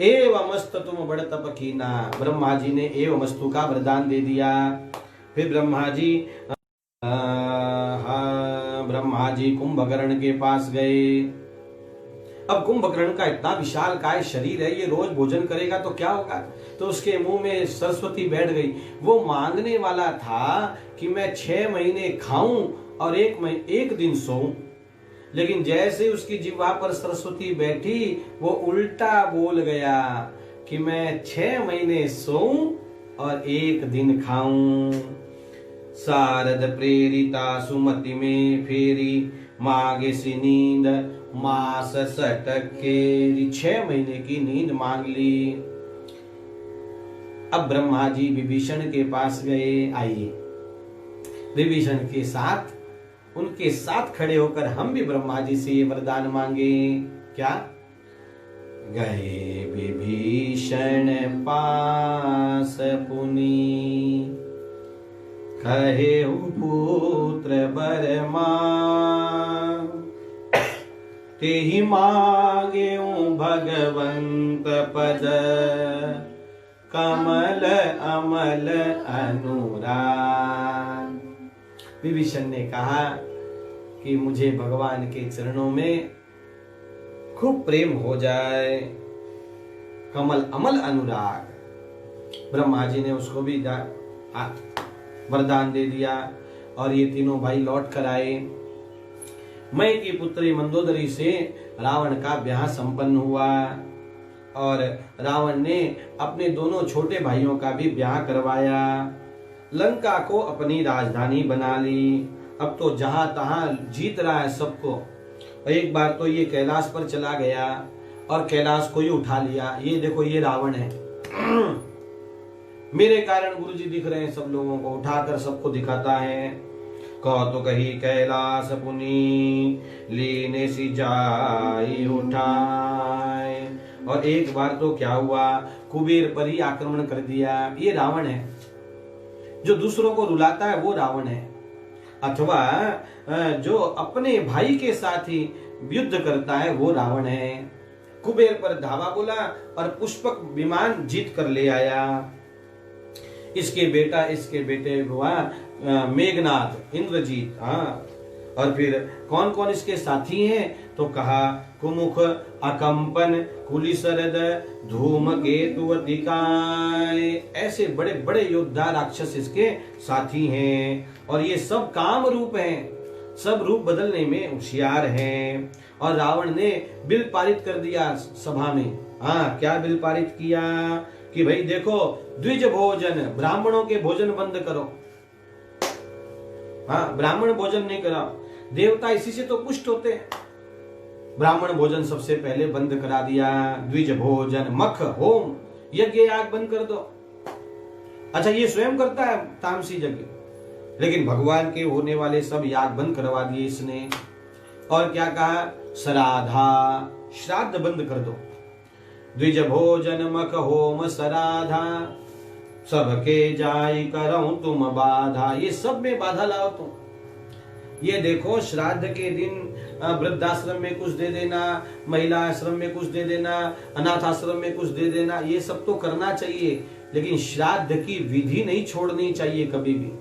एवमस्त तुम बड़ तप कीना, ब्रह्मा जी ने एवमस्तु का वरदान दे दिया। फिर ब्रह्मा जी कुंभकर्ण के पास गए। अब कुंभकर्ण का इतना विशाल काय शरीर है, ये रोज भोजन करेगा तो क्या होगा। तो उसके मुंह में सरस्वती बैठ गई। वो मांगने वाला था कि मैं 6 महीने खाऊं और एक दिन सोऊं, लेकिन जैसे उसकी जिह्वा पर सरस्वती बैठी वो उल्टा बोल गया कि मैं 6 महीने सोऊं और 1 दिन खाऊं। शारद प्रेरिता सुमति में फेरी, मांगे सी नींद मास सटकेरी, 6 महीने की नींद मांग ली। अब ब्रह्मा जी विभीषण के पास गए। आइए विभीषण के साथ, उनके साथ खड़े होकर हम भी ब्रह्मा जी से ये वरदान मांगे। क्या? गए विभीषण पास पुनी, कहे पुत्र बरमा, तेहि मांगे भगवंत पद, कमल अमल अनुराग। विभीषण ने कहा कि मुझे भगवान के चरणों में खूब प्रेम हो जाए, कमल अमल अनुराग। ब्रह्मा जी ने उसको भी वरदान दे दिया और ये तीनों भाई लौट कर आए। मई की पुत्री मंदोदरी से रावण का ब्याह संपन्न हुआ और रावण ने अपने दोनों छोटे भाइयों का भी ब्याह करवाया। लंका को अपनी राजधानी बना ली। अब तो जहां तहां जीत रहा है सबको। एक बार तो ये कैलाश पर चला गया और कैलाश को ही उठा लिया। ये देखो ये रावण है। मेरे कारण गुरुजी दिख रहे हैं सब लोगों को, उठाकर सबको दिखाता है। कौतुक ही कैलास पुनी लीने सी जाई उठाए। और एक बार तो क्या हुआ, कुबेर पर ही आक्रमण कर दिया। ये रावण है, जो दूसरों को रुलाता है वो रावण है, अथवा जो अपने भाई के साथ ही युद्ध करता है वो रावण है। कुबेर पर धावा बोला और पुष्पक विमान जीत कर ले आया। इसके बेटे हुआ मेघनाथ, इंद्रजीत। हाँ, और फिर कौन कौन इसके साथी हैं, तो कहा कुमुख, अकंपन, कुलिशरद, धूमकेतु, अतिकाय। ऐसे बड़े बड़े योद्धा राक्षस इसके साथी हैं। और ये सब काम रूप हैं, सब रूप बदलने में होशियार हैं। और रावण ने बिल पारित कर दिया सभा में। हाँ, क्या बिल पारित किया कि भाई देखो, द्विज भोजन, ब्राह्मणों के भोजन बंद करो। हाँ, ब्राह्मण भोजन नहीं करा, देवता इसी से तो पुष्ट होते हैं। ब्राह्मण भोजन सबसे पहले बंद करा दिया। द्विज भोजन, मख, होम, यज्ञ याग बंद कर दो। अच्छा, ये स्वयं करता है तामसी यज्ञ, लेकिन भगवान के होने वाले सब याग बंद करवा दिए इसने। और क्या कहा, श्राद्धा, श्राद्ध बंद कर दो। द्विज भोजन, मख, होम, श्राद्धा, सबके जाई करो तुम बाधा। ये सब में बाधा लाओ तुम। ये देखो, श्राद्ध के दिन वृद्धाश्रम में कुछ दे देना, महिला आश्रम में कुछ दे देना, अनाथ आश्रम में कुछ दे देना, ये सब तो करना चाहिए, लेकिन श्राद्ध की विधि नहीं छोड़नी चाहिए कभी भी।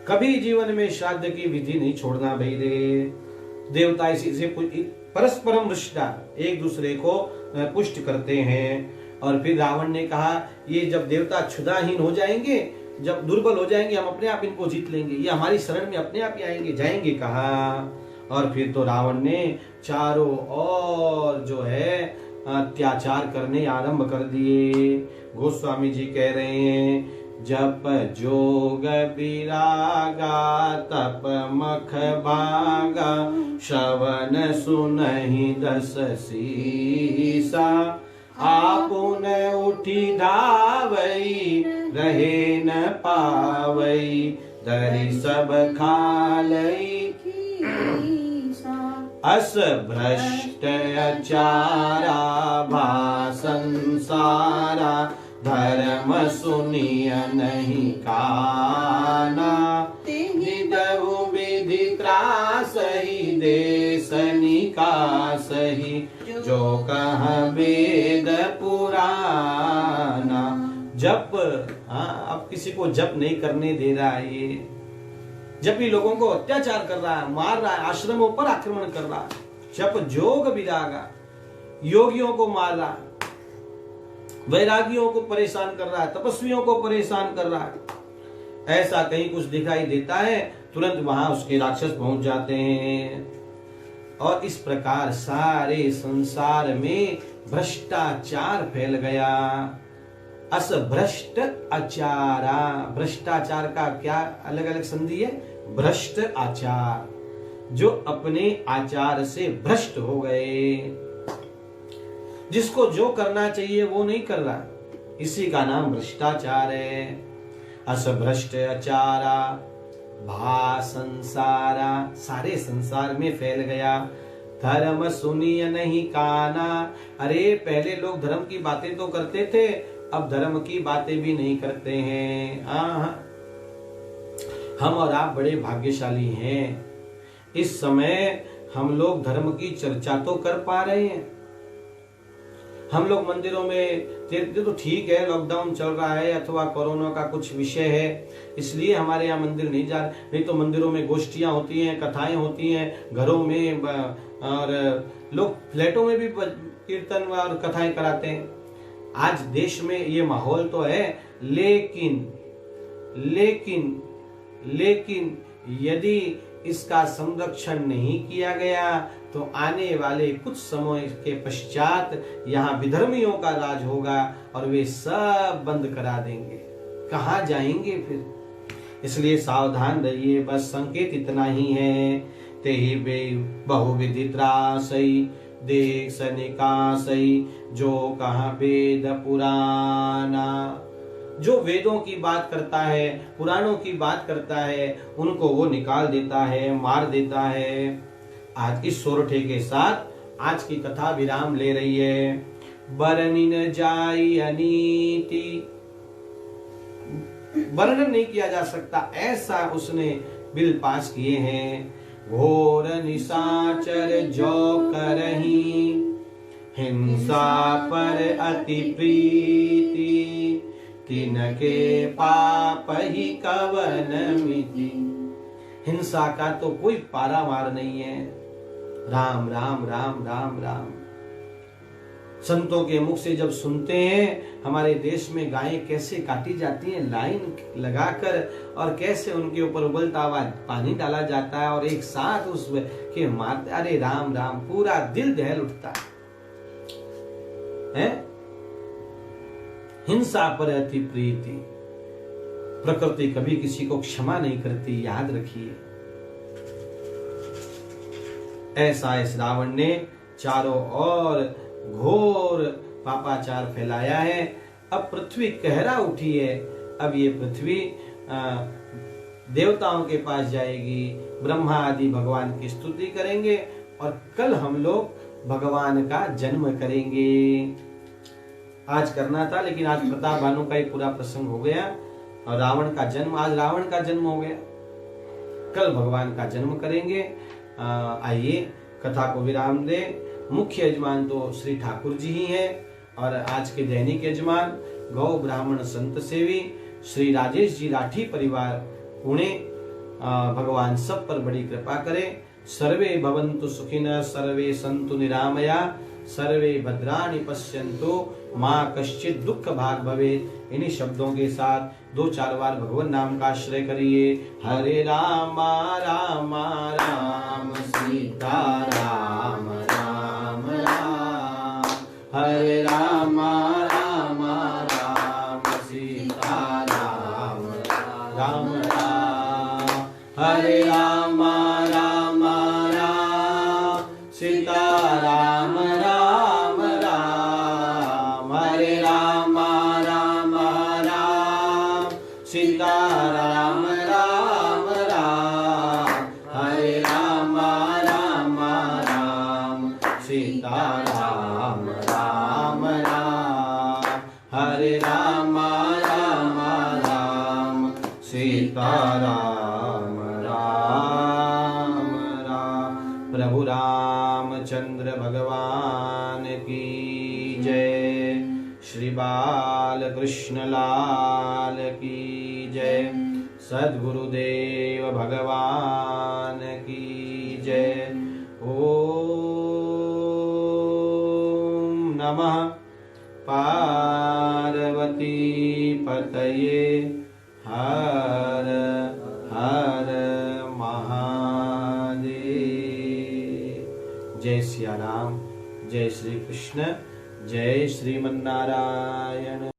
कभी जीवन में श्राद्ध की विधि नहीं छोड़ना भाई रे। देवता इसी से परस्परम रिश्ता, एक दूसरे को पुष्ट करते हैं। और फिर रावण ने कहा, ये जब देवता क्षुधाहीन हो जाएंगे, जब दुर्बल हो जाएंगे, हम अपने आप इनको जीत लेंगे, ये हमारी शरण में अपने आप ही आएंगे जाएंगे कहा। और फिर तो रावण ने चारों ओर जो है अत्याचार करने आरंभ कर दिए। गोस्वामी जी कह रहे हैं, जप जोग विरागा, तप मख भागा, श्रवण सुनहि दस सीसा, आपुन उठी धावई, रहे न पावई, धरि सब खालई, अस भ्रष्ट अचारा, भा संसारा, धर्म सुनिय नहीं काना, विदहु विधि त्रासहि, देश निकासहि, जो कह वेद पुराना। जप, हाँ, अब किसी को जप नहीं करने दे रहा है ये। जब भी लोगों को अत्याचार कर रहा है, मार रहा है, आश्रमों पर आक्रमण कर रहा है। जप जोग विरागा, योगियों को मार रहा है, वैरागियों को परेशान कर रहा है, तपस्वियों को परेशान कर रहा है। ऐसा कहीं कुछ दिखाई देता है, तुरंत वहां उसके राक्षस पहुंच जाते हैं। और इस प्रकार सारे संसार में भ्रष्टाचार फैल गया। अस भ्रष्ट आचारा, भ्रष्टाचार का क्या अलग अलग संधि है, भ्रष्ट आचार, जो अपने आचार से भ्रष्ट हो गए, जिसको जो करना चाहिए वो नहीं कर रहा, इसी का नाम भ्रष्टाचार है। अस भ्रष्ट आचारा, भा संसारा, सारे संसार में फैल गया। धर्म सुनिय नहीं काना, अरे पहले लोग धर्म की बातें तो करते थे, अब धर्म की बातें भी नहीं करते हैं। हम और आप बड़े भाग्यशाली हैं, इस समय हम लोग धर्म की चर्चा तो कर पा रहे हैं। हम लोग मंदिरों में, तो ठीक है लॉकडाउन चल रहा है अथवा कोरोना का कुछ विषय है, इसलिए हमारे यहाँ मंदिर नहीं जा रहे, नहीं तो मंदिरों में गोष्ठियां होती हैं, कथाएं होती हैं, घरों में, और लोग फ्लैटों में भी कीर्तन और कथाएं कराते हैं। आज देश में ये माहौल तो है, लेकिन लेकिन लेकिन यदि इसका संरक्षण नहीं किया गया तो आने वाले कुछ समय के पश्चात यहाँ विधर्मियों का राज होगा और वे सब बंद करा देंगे। कहाँ जाएंगे फिर? इसलिए सावधान रहिए। बस संकेत इतना ही है, ते ही बहुविधि त्रासई, देश निकासई, जो कहा वेद पुराना। जो वेदों की बात करता है, पुराणों की बात करता है, उनको वो निकाल देता है, मार देता है। आज इस सोरठे के साथ आज की कथा विराम ले रही है। बरनी न जाई अनीति, वर्णन नहीं किया जा सकता, ऐसा उसने बिल पास किए हैं। घोर निशाचर जो करही, हिंसा पर अति प्रीति, तिनके पाप ही कवन मिति। हिंसा का तो कोई पारावार नहीं है। राम राम राम राम राम। संतों के मुख से जब सुनते हैं हमारे देश में गायें कैसे काटी जाती हैं लाइन लगाकर, और कैसे उनके ऊपर उबलता हुआ पानी डाला जाता है और एक साथ उस के मारते, अरे राम राम, पूरा दिल दहल उठता है। हिंसा पर अति प्रीति, प्रकृति कभी किसी को क्षमा नहीं करती, याद रखिए। ऐसा इस रावण ने चारों ओर घोर पापाचार फैलाया है। अब पृथ्वी कहरा उठी है। अब ये पृथ्वी देवताओं के पास जाएगी, ब्रह्मा आदि भगवान की स्तुति करेंगे, और कल हम लोग भगवान का जन्म करेंगे। आज करना था, लेकिन आज प्रताप भानु का एक पूरा प्रसंग हो गया और रावण का जन्म, आज रावण का जन्म हो गया, कल भगवान का जन्म करेंगे। आइए कथा को विराम दे। मुख्य यजमान तो श्री ठाकुर जी ही हैं, और आज के दैनिक यजमान गौ ब्राह्मण संत सेवी श्री राजेश जी राठी परिवार पुणे। भगवान सब पर बड़ी कृपा करे। सर्वे भवन्तु सुखिनः, सर्वे सन्तु निरामया, सर्वे भद्राणि पश्यन्तु, माँ कश्चित दुख भाग भवेत्। इन्हीं शब्दों के साथ 2-4 बार भगवान नाम का आश्रय करिए। हरे राम राम राम सीता राम राम राम, हरे राम राम राम सीता राम राम राम, हरे राम राम राम सीता राम राम राम, हरे राम राम राम सीता राम राम राम, हरे राम राम राम सीता राम राम राम, हरे राम राम राम सीता राम राम राम। प्रभु रामचंद्र भगवान की जय। श्री बाल कृष्ण लाल की जय। सद्गुरुदेव भगवान की जय। ओम नमः पार्वती पतये। हर हर महादेव। जय सिया राम, जय श्री कृष्ण, जय श्रीमन्नारायण।